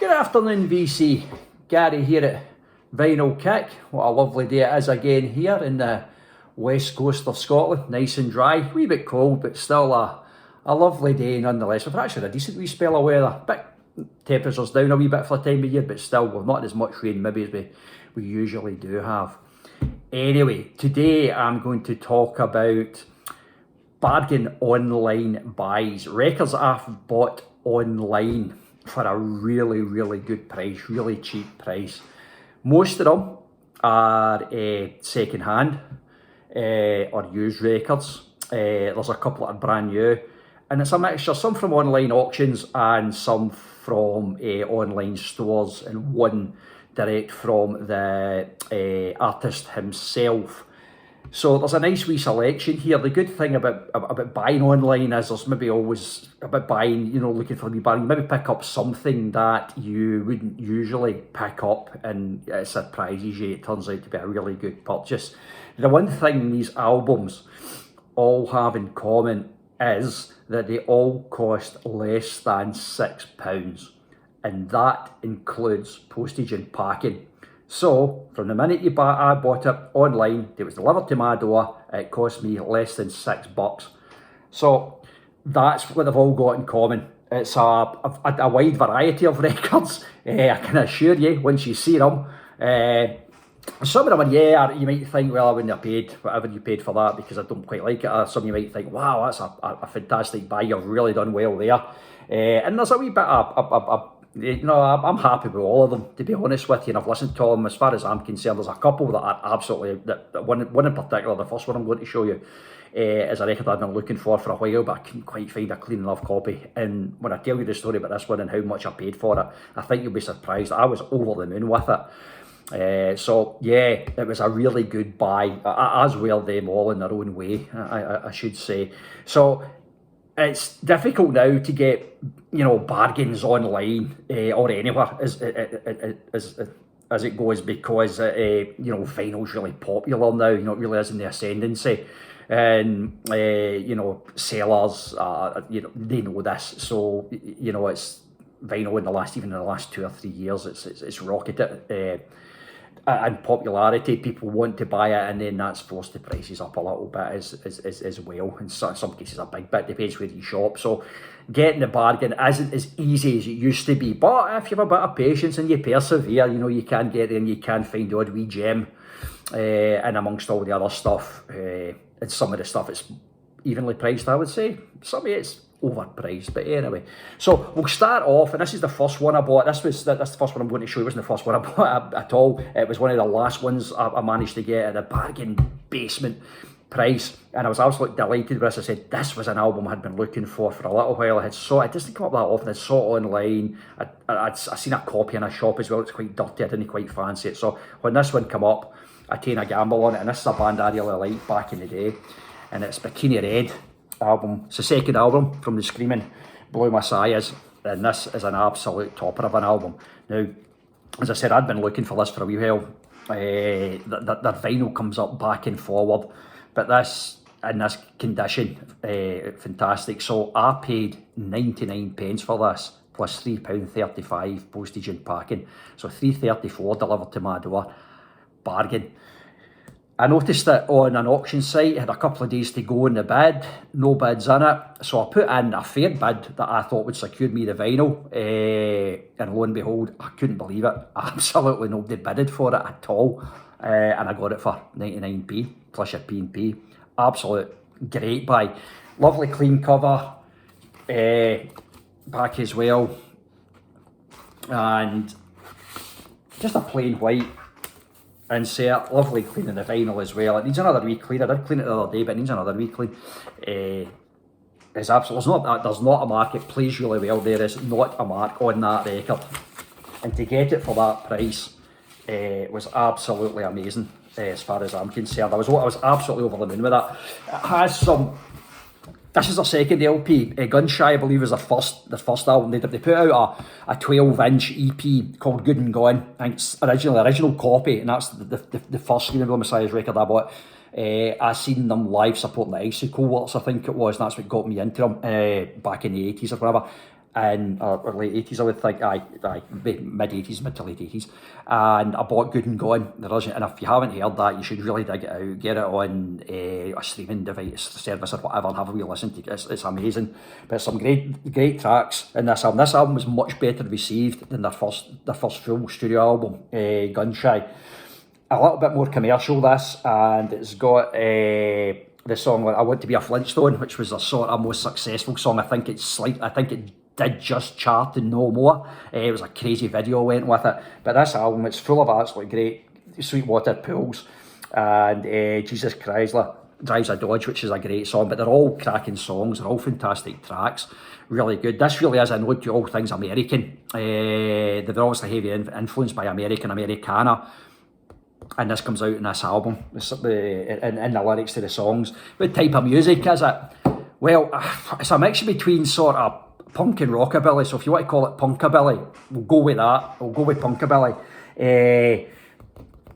Good afternoon, VC. Gary here at Vinyl Kick. What a lovely day it is again here in the west coast of Scotland. Nice and dry, a wee bit cold, but still a lovely day nonetheless. We've actually had a decent wee spell of weather. Temperatures down a wee bit for the time of year, but still we've not had as much rain maybe as we usually do have. Anyway, today I'm going to talk about bargain online buys. Records that I've bought online for a really good price, really cheap price. Most of them are second hand or used records. There's a couple that are brand new, and it's a mixture, some from online auctions and some from online stores, and one direct from the artist himself. So there's a nice wee selection here. The good thing about buying online is there's maybe always about buying, looking for a wee bargain. Maybe pick up something that you wouldn't usually pick up, and it surprises you. It turns out to be a really good purchase. The one thing these albums all have in common is that they all cost less than £6, and that includes postage and packing. So, from the minute I bought it online, it was delivered to my door, it cost me less than £6. So, that's what they've all got in common. It's a wide variety of records, I can assure you, once you see them. Some of them are, you might think, well, I wouldn't have paid whatever you paid for that because I don't quite like it. Or some you might think, wow, that's a fantastic buy, you've really done well there. And there's a wee bit I'm happy with all of them, to be honest with you, and I've listened to them. As far as I'm concerned, there's a couple that are absolutely, one in particular, the first one I'm going to show you, is a record I've been looking for a while, but I couldn't quite find a clean enough copy. And when I tell you the story about this one and how much I paid for it, I think you'll be surprised. I was over the moon with it. So yeah, it was a really good buy, as were them all in their own way, I should say. So it's difficult now to get, bargains online or anywhere as it goes, because vinyl's really popular now. It really is in the ascendancy, and sellers, they know this. So it's vinyl in the last 2 or 3 years. It's rocketed and popularity. People want to buy it, and then that's forced the prices up a little bit as well. In some cases a big bit, depends where you shop. So getting the bargain isn't as easy as it used to be, but if you have a bit of patience and you persevere, you can get there and you can find the odd wee gem, and amongst all the other stuff, and some of the stuff it's evenly priced, I would say. Some of it's overpriced, but anyway. So we'll start off, and this is the first one I bought. That's the first one I'm going to show you. It wasn't the first one I bought at all. It was one of the last ones I managed to get at a bargain basement price, and I was absolutely delighted with this. I said this was an album I'd been looking for a little while. It doesn't come up that often. I saw it online. I'd seen a copy in a shop as well. It's quite dirty. I didn't quite fancy it. So when this one came up, I taken a gamble on it, and this is a band I really liked back in the day, and it's Bikini Red album. It's the second album from the Screaming Blue Messiahs, and this is an absolute topper of an album. Now, as I said, I'd been looking for this for a wee while. Their vinyl comes up back and forward, but this, in this condition, fantastic. So I paid 99p for this, plus £3.35 postage and packing. So £3.34 delivered to my door. Bargain. I noticed that on an auction site, it had a couple of days to go in the bid, no bids in it. So I put in a fair bid that I thought would secure me the vinyl, and lo and behold, I couldn't believe it. Absolutely nobody bidded for it at all, and I got it for 99p plus your P&P. Absolute great buy. Lovely clean cover, back as well, and just a plain white insert. Lovely clean in the vinyl as well. It needs another wee clean. I did clean it the other day, but it needs another wee clean. It's absolutely, there's not a mark. It plays really well. There is not a mark on that record, and to get it for that price was absolutely amazing. As far as I'm concerned, I was absolutely over the moon with that. It has some. This is their second LP. Gunshy, I believe, is their first album. They put out a 12-inch EP called Good and Gone. I think it's original copy, and that's the first Screaming Blue Messiahs record I bought. I seen them live supporting the Icicle Works, I think it was, and that's what got me into them back in the 80s or whatever. in or late 80s, I would think, mid-80s, mid to late 80s, and I bought Good and Gone, the original, and if you haven't heard that, you should really dig it out, get it on a streaming device, service or whatever, and have a wee listen to it. It's amazing, but some great tracks in this album. This album was much better received than their first full studio album, Gunshy. A little bit more commercial, this, and it's got the song I Want to Be a Flintstone, which was a sort of most successful song. I think it did just chart and no more. It was a crazy video went with it. But this album, it's full of absolutely great Sweetwater Pools and Jesus Chrysler Drives a Dodge, which is a great song. But they're all cracking songs. They're all fantastic tracks. Really good. This really is a nod to all things American. They're obviously heavy influenced by Americana. And this comes out in this album, in the lyrics to the songs. What type of music is it? Well, it's a mixture between sort of punk and rockabilly, so if you want to call it punkabilly, we'll go with that. We'll go with punkabilly.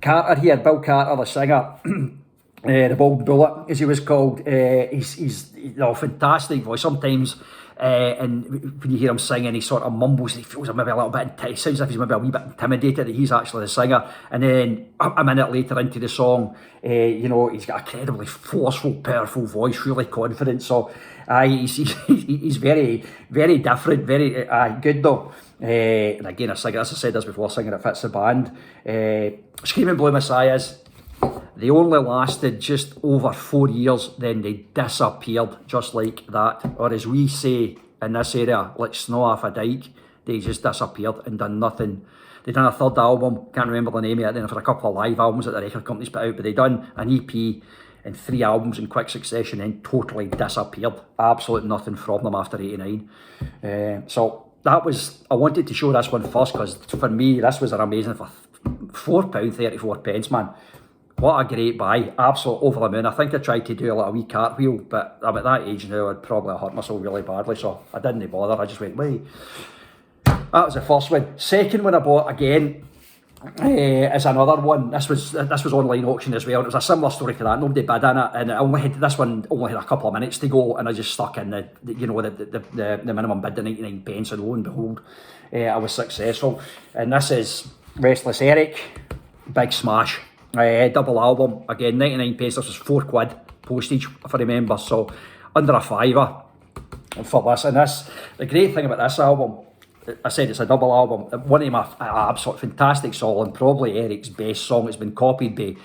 Carter here, Bill Carter, the singer, the Bald Bullet, as he was called, he's a fantastic voice. Sometimes, and when you hear him singing, he sort of mumbles, and he feels maybe a little bit, it sounds like he's maybe a wee bit intimidated that he's actually the singer. And then a minute later into the song, he's got a incredibly forceful, powerful voice, really confident. So he's very, very different, very good though. And again, as I said this before, singing it fits the band. Screaming Blue Messiahs, they only lasted just over 4 years, then they disappeared just like that. Or as we say in this area, like snow off a dike, they just disappeared and done nothing. They done a third album, can't remember the name of it, then for a couple of live albums that the record companies put out, but they done an EP and 3 albums in quick succession and totally disappeared. Absolutely nothing from them after 89. So that was, I wanted to show this one first because for me, this was an amazing, for £4.34, man. What a great buy, absolute over the moon. I think I tried to do a little wee cartwheel, but I'm at that age now, I'd probably hurt myself really badly, so I didn't bother, I just went, wait. That was the first one. Second one I bought again is another one. This was online auction as well. It was a similar story to that, nobody bid in it, and this one only had a couple of minutes to go, and I just stuck in the minimum bid, the 99 pence, and lo and behold, I was successful. And this is Restless Eric, big smash. Double album, again 99 pence, this was £4 postage if I remember, so under a fiver for this. And this, the great thing about this album, I said it's a double album, one of my absolute fantastic songs, and probably Eric's best song. It's been copied by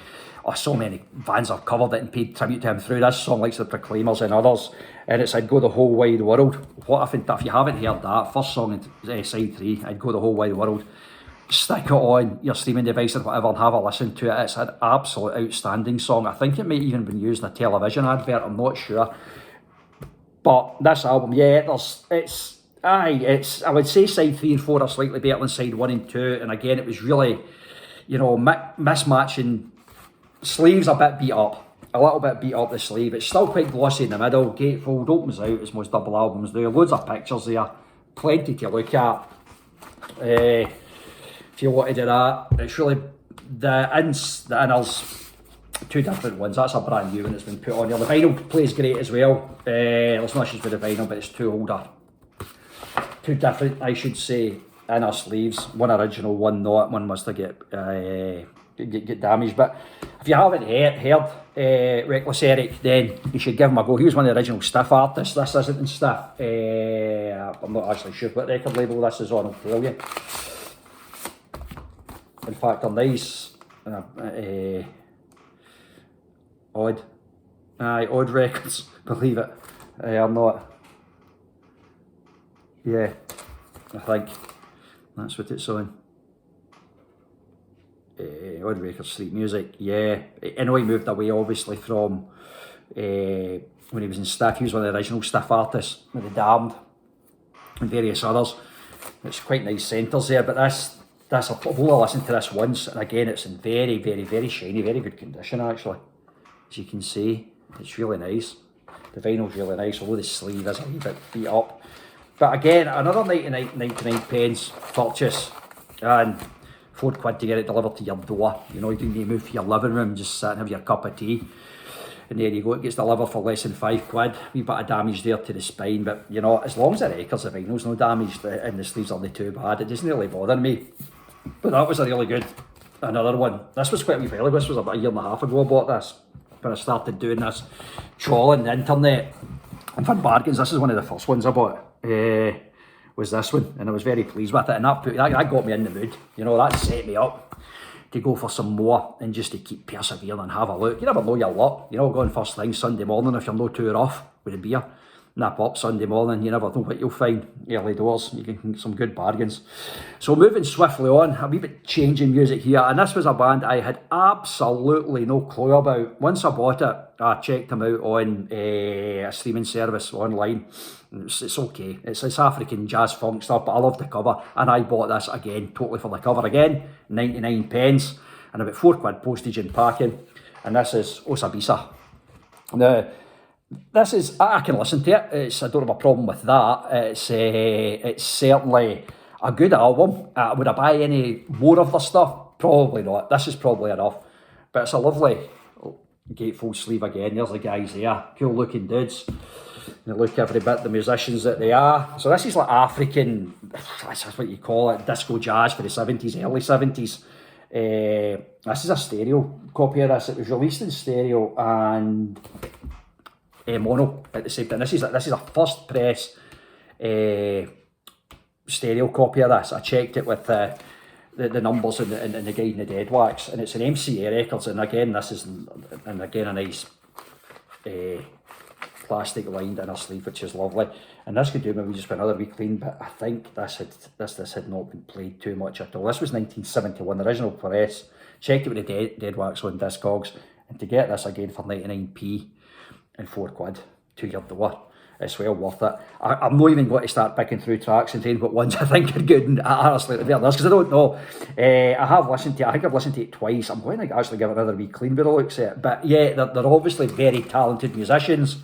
so many bands have covered it and paid tribute to him through this song, like the Proclaimers and others, and it's I'd Go the Whole Wide World. What if you haven't heard that, first song in side 3, I'd Go the Whole Wide World, stick it on your streaming device or whatever and have a listen to it. It's an absolute outstanding song. I think it might even been used in a television advert, I'm not sure. But this album, yeah, I would say side 3 and 4 are slightly better than side 1 and 2, and again it was really, mismatching. Sleeves a bit beat up, a little bit beat up the sleeve. It's still quite glossy in the middle, gatefold, opens out as most double albums do, loads of pictures there, plenty to look at. If you want to do that, it's really the inners, 2 different ones. That's a brand new one that's been put on here. The vinyl plays great as well. There's no issues with the vinyl, but it's 2 older, 2 different, I should say, inner sleeves. One original, one not. One must have get damaged. But if you haven't heard Reckless Eric, then you should give him a go. He was one of the original Stiff artists. This isn't in Stiff. I'm not actually sure what record label this is on, I'll tell you. In fact, they're nice. Odd Records, believe it or not. Yeah, I think that's what it's on. Odd Records, Street Music, yeah. I know he moved away obviously from when he was in Stiff. He was one of the original Stiff artists with the Damned and various others. It's quite nice centres there, but I've only listened to this once, and again it's in very, very, very shiny, very good condition actually. As you can see, it's really nice. The vinyl's really nice, although the sleeve is a wee bit beat up. But again, another 99 pence purchase, and £4 to get it delivered to your door. You don't need to move to your living room, just sit and have your cup of tea. And there you go, it gets delivered for less than £5. Wee bit of damage there to the spine, but you know, as long as the records, the vinyl's no damaged and the sleeves aren't too bad, it doesn't really bother me. But that was a really good, another one. This was quite a wee while ago, this was about a year and a half ago I bought this. When I started doing this trawling the internet and for bargains, this is one of the first ones I bought. Was this one, and I was very pleased with it, and that got me in the mood. You know, that set me up to go for some more and just to keep persevering and have a look. You never know your luck. You know, going first thing Sunday morning, if you're not too rough with a beer, nap up Sunday morning, you never know what you'll find early doors. You can get some good bargains. So moving swiftly on, a wee bit changing music here, and this was a band I had absolutely no clue about. Once I bought it, I checked them out on a streaming service online. It's okay, it's African jazz funk stuff, but I love the cover, and I bought this again, totally for the cover again, 99 pence, and about £4 postage and packing, and this is Osabisa. Now, this is, I can listen to it, I don't have a problem with that. It's certainly a good album. Would I buy any more of the stuff? Probably not. This is probably enough. But it's a lovely gatefold sleeve again. There's the guys there, cool looking dudes. They look every bit the musicians that they are. So this is like African, that's what you call it, disco jazz for the 70s, early 70s. This is a stereo copy of this. It was released in stereo and mono at the same time. This is a first press stereo copy of this. I checked it with the numbers and the guide in the dead wax, and it's an MCA Records, and again this is a nice plastic lined inner sleeve, which is lovely. And this could do maybe just for another wee clean, but I think this had not been played too much at all. This was 1971, the original press. Checked it with the dead wax on Discogs, and to get this again for 99p and £4 to your door, it's well worth it. I'm not even going to start picking through tracks and saying what ones I think are good and honestly to be honest, because I don't know. I think I've listened to it twice. I'm going to actually give it another wee clean bit of looks at it. But yeah, they're obviously very talented musicians.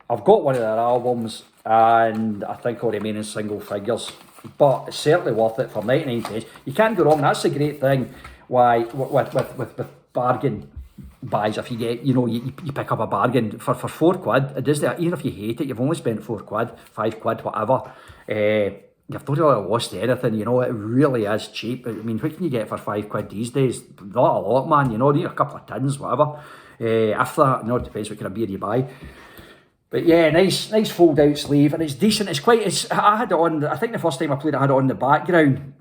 I've got one of their albums and I think I'll remain in single figures, but it's certainly worth it for 99 pence. You can't go wrong. That's the great thing with bargain buys. If you get, you pick up a bargain for £4, it does that. Even if you hate it, you've only spent £4, £5, whatever. You've not really lost anything, you know. It really is cheap. I mean, what can you get for £5 these days? Not a lot, man. You know, need a couple of tins, whatever. If that, it depends what kind of beer you buy. But yeah, nice fold out sleeve, and it's decent. I had it on. I think the first time I played it, I had it on the background.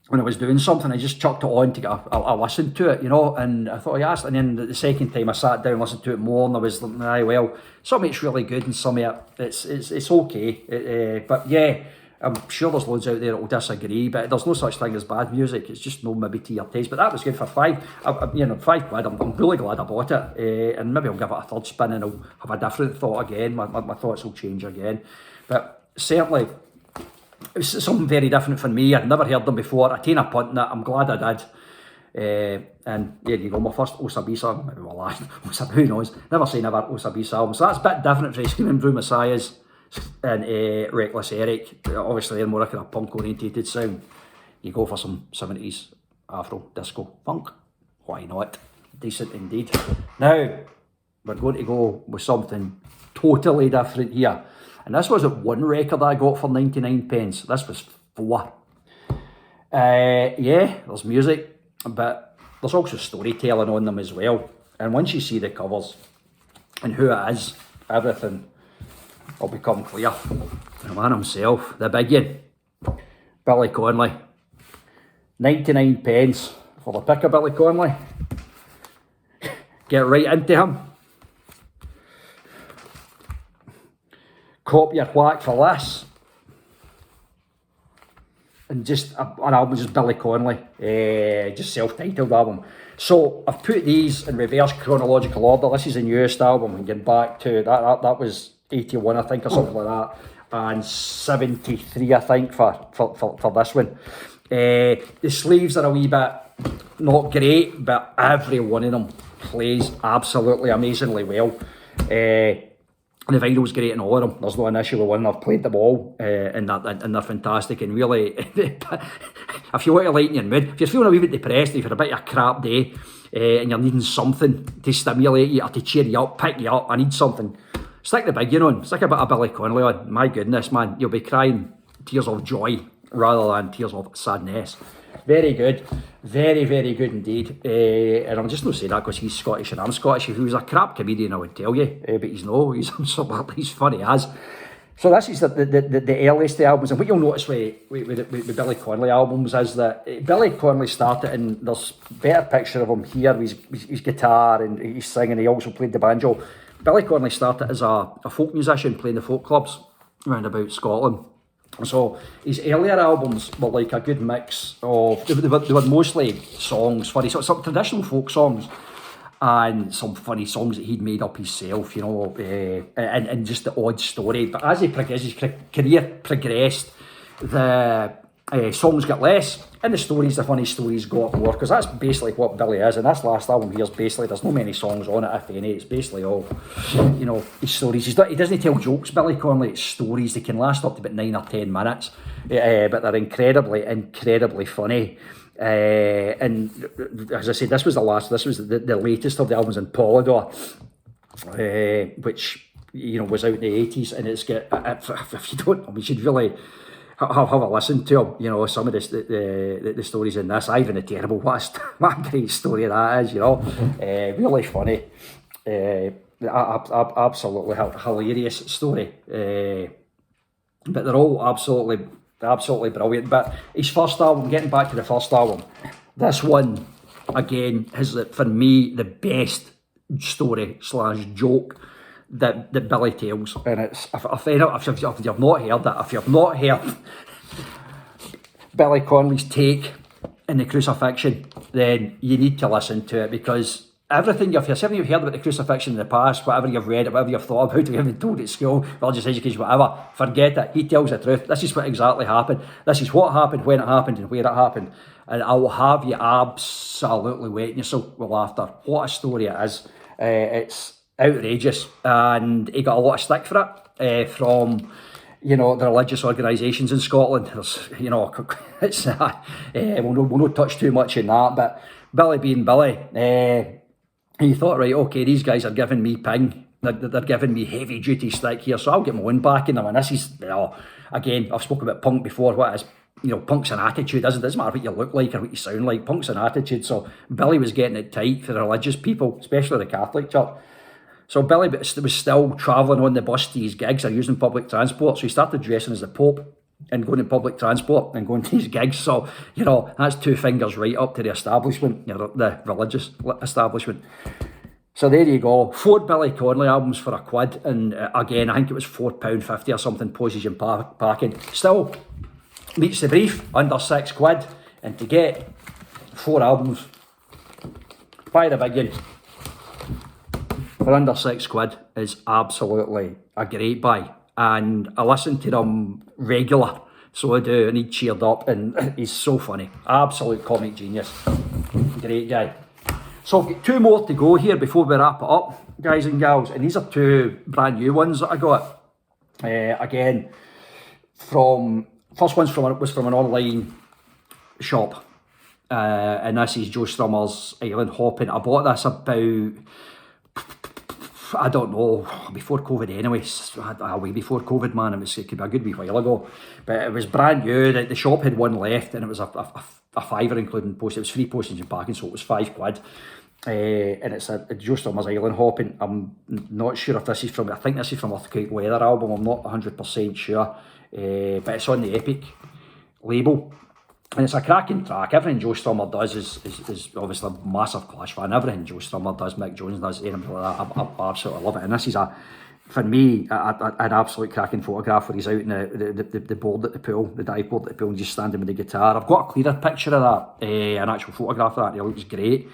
When I was doing something, I just chucked it on to get a listen to it, you know, and I thought, yes, and then the second time I sat down and listened to it more, and I was like, well, some of it's really good and some of it, it's okay, but yeah, I'm sure there's loads out there that will disagree, but there's no such thing as bad music, it's just no maybe to your taste, but that was good for £5, I'm really glad I bought it, and maybe I'll give it a third spin and I'll have a different thought again, my thoughts will change again, but certainly, it was something very different for me. I'd never heard them before. I taken a punt in it. I'm glad I did. And there you go, my first Osabisa, maybe my last, who knows. Never say never, Osabisa album. So that's a bit different for Screaming Blue Messiahs and Reckless Eric. Obviously, they're more like a punk orientated sound. You go for some 70s Afro disco funk. Why not? Decent indeed. Now, we're going to go with something totally different here. And this wasn't one record I got for 99 pence. This was 4. Yeah, there's music, but there's also storytelling on them as well. And once you see the covers and who it is, everything will become clear. The man himself, the big one, Billy Connolly. 99 pence for the pick of Billy Connolly. Get right into him. Cop your whack for this. And just an album, just Billy Connolly, just self-titled album. So I've put these in reverse chronological order. This is the newest album, and getting back to that was 81, I think, or something like that, and 73, I think, for this one. The sleeves are a wee bit not great, but every one of them plays absolutely amazingly well. The vinyl's great in all of them. There's no an issue with one. I've played them all, and they're fantastic. And really, if you want to lighten your mood, if you're feeling a wee bit depressed, if you're a bit of a crap day, and you're needing something to stimulate you or to cheer you up, pick you up, I need something. Stick the big, stick a bit of Billy Connolly on. My goodness, man, you'll be crying tears of joy rather than tears of sadness. Very good, very, very good indeed. And I'm just not saying that because he's Scottish and I'm Scottish. If he was a crap comedian, I would tell you, but he's no, he's funny as. So this is the earliest of the albums, and what you'll notice with Billy Connolly albums is that Billy Connolly started, and there's a better picture of him here with his guitar and he's singing. He also played the banjo. Billy Connolly started as a folk musician playing the folk clubs around about Scotland. So his earlier albums were like a good mix of, they were mostly songs, funny, some traditional folk songs, and some funny songs that he'd made up himself, and just the odd story. But as his career progressed, the songs got less, and the funny stories got more, because that's basically what Billy is. And this last album here is basically, there's no many songs on it, if any. It's basically all, his stories. He doesn't tell jokes, Billy Connolly. It's stories. They can last up to about 9 or 10 minutes, but they're incredibly, incredibly funny. And as I said, this was the latest of the albums in Polydor, which was out in the 80s, and it's got, if you don't, you should really have a listen to them. Some of the stories in this, Ivan the Terrible, what a great story that is. Really funny, absolutely hilarious story, but they're all absolutely brilliant. But his first album, getting back to the first album, this one again is, for me, the best story / joke that Billy tells. And it's, if you've not heard that, if you've not heard Billy Connolly's take in The Crucifixion, then you need to listen to it, because everything you've heard about the crucifixion in the past, whatever you've read, whatever you've thought about, you've been told at school, religious education, whatever, forget it. He tells the truth. This is what exactly happened. This is what happened, when it happened, and where it happened. And I will have you absolutely wetting yourself with laughter. What a story it is. It's outrageous, and he got a lot of stick for it from the religious organisations in Scotland. There's, it's we'll not touch too much on that, but Billy being Billy, he thought, right, okay, these guys are giving me ping, they're giving me heavy duty stick here, so I'll get my own back in them. And this is, again, I've spoken about punk before. What is, punk's an attitude, isn't it? Doesn't matter what you look like or what you sound like, punk's an attitude. So Billy was getting it tight for the religious people, especially the Catholic Church. So Billy was still travelling on the bus to his gigs or using public transport, so he started dressing as the Pope and going in public transport and going to his gigs. So, that's 2 fingers right up to the establishment, the religious establishment. So there you go. 4 Billy Connolly albums for £1. And again, I think it was £4.50 or something, postage and parking. Still meets the brief, under £6. And to get 4 albums by the big one for under £6 is absolutely a great buy. And I listen to them regular, so I do, and he cheered up, and he's so funny. Absolute comic genius. Great guy. So I've got 2 more to go here before we wrap it up, guys and gals, and these are 2 brand new ones that I got. Again, first one was from an online shop, and this is Joe Strummer's Island Hopping. I bought this about, I don't know, before COVID anyway, way before COVID, man. It could be a good wee while ago, but it was brand new. The shop had one left, and it was a £5 including post. It was free postage and packing, so it was £5. And it's a Joe Strummer's Island Hopping. I'm not sure if this is from, I think this is from Earthquake Weather album, I'm not 100% sure, but it's on the Epic label. And it's a cracking track. Everything Joe Strummer does is obviously a massive Clash fan. Everything Joe Strummer does, Mick Jones does, anything like that, I absolutely love it. And this is, for me, an absolute cracking photograph where he's out in the board at the pool, the dive board at the pool, and just standing with the guitar. I've got a clearer picture of that, an actual photograph of that, and it looks great.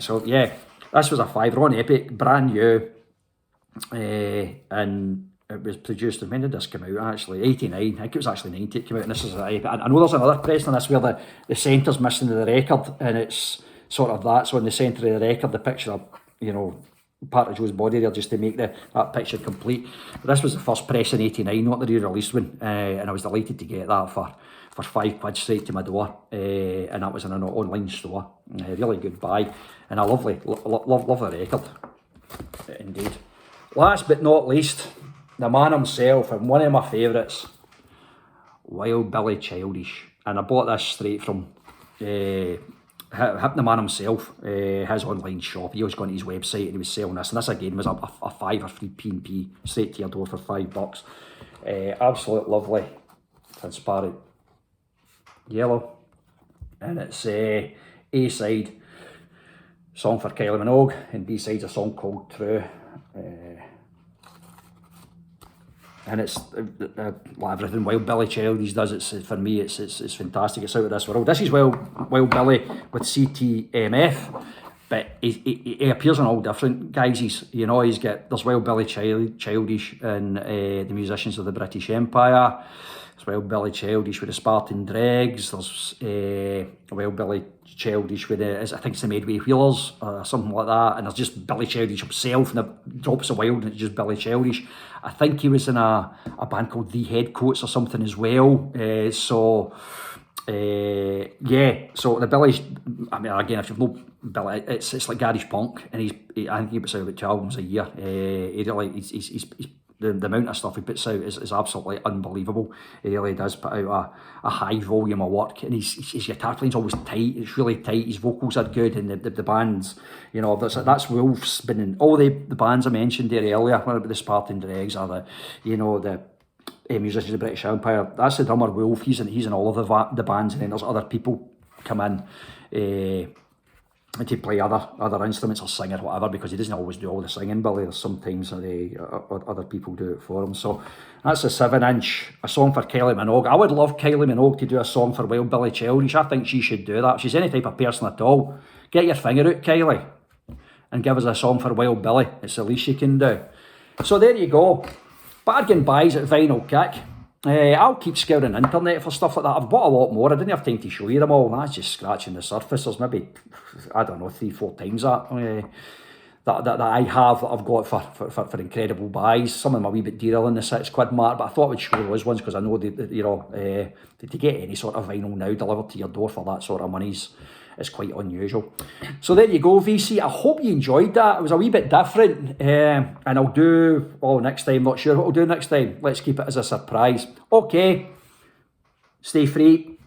So yeah, this was a £5 on Epic, brand new, and it was produced, when did this come out actually? 89, I think it was actually 90 it came out, and this is I know there's another press on this where the centre's missing the record, and it's sort of that, so in the centre of the record, the picture of, part of Joe's body there just to make that picture complete. But this was the first press in '89, not the re-released one, and I was delighted to get that for £5 straight to my door, and that was in an online store. Really good buy, and a lovely record, indeed. Last but not least, the man himself, and one of my favourites, Wild Billy Childish, and I bought this straight from the man himself, his online shop. He was going to his website and he was selling this, and this again was a 5 or 3 P&P straight to your door for £5. Absolute lovely, transparent yellow, and it's A-side song for Kylie Minogue, and B-side's a song called True. And it's like everything Wild Billy Childish does. It's for me, it's fantastic. It's out of this world. This is Wild Billy with CTMF, but he appears in all different guises. You know, there's Wild Billy Childish and the Musicians of the British Empire. There's Wild Billy Childish with the Spartan Dregs. There's Wild Billy Childish with I think it's the Medway Wheelers or something like that. And there's just Billy Childish himself, and the Drops of Wild, and it's just Billy Childish. I think he was in a band called The Headcoats or something as well. Yeah, so the Billy's, I mean, again, if you've no Billy, it's like garage punk, and I think he puts out about 2 albums a year. He's the amount of stuff he puts out is absolutely unbelievable. He really does put out a high volume of work, and his guitar playing's always tight. It's really tight. His vocals are good, and the bands, you know, that's Wolf's been in all the bands I mentioned there earlier. What about the Spartan Dregs or the Musicians of the British Empire? That's the drummer Wolf. He's in all of the bands, and then there's other people come in to play other instruments or sing or whatever, because he doesn't always do all the singing, Billy. There's sometimes other people do it for him. So that's a 7-inch, a song for Kylie Minogue. I would love Kylie Minogue to do a song for Wild Billy Childish. I think she should do that. If she's any type of person at all, get your finger out, Kylie, and give us a song for Wild Billy. It's the least you can do. So there you go. Bargain buys at Vinyl Kick. I'll keep scouring the internet for stuff like that. I've bought a lot more. I didn't have time to show you them all. That's just scratching the surface. There's maybe, I don't know, 3-4 times that I have that I've got for incredible buys. Some of them are a wee bit dearer than the £6 mark, but I thought I would show those ones because I know to get any sort of vinyl now delivered to your door for that sort of money is quite unusual. So there you go, VC. I hope you enjoyed that. It was a wee bit different, and I'll do next time. Not sure what I'll do next time. Let's keep it as a surprise. Okay, stay free.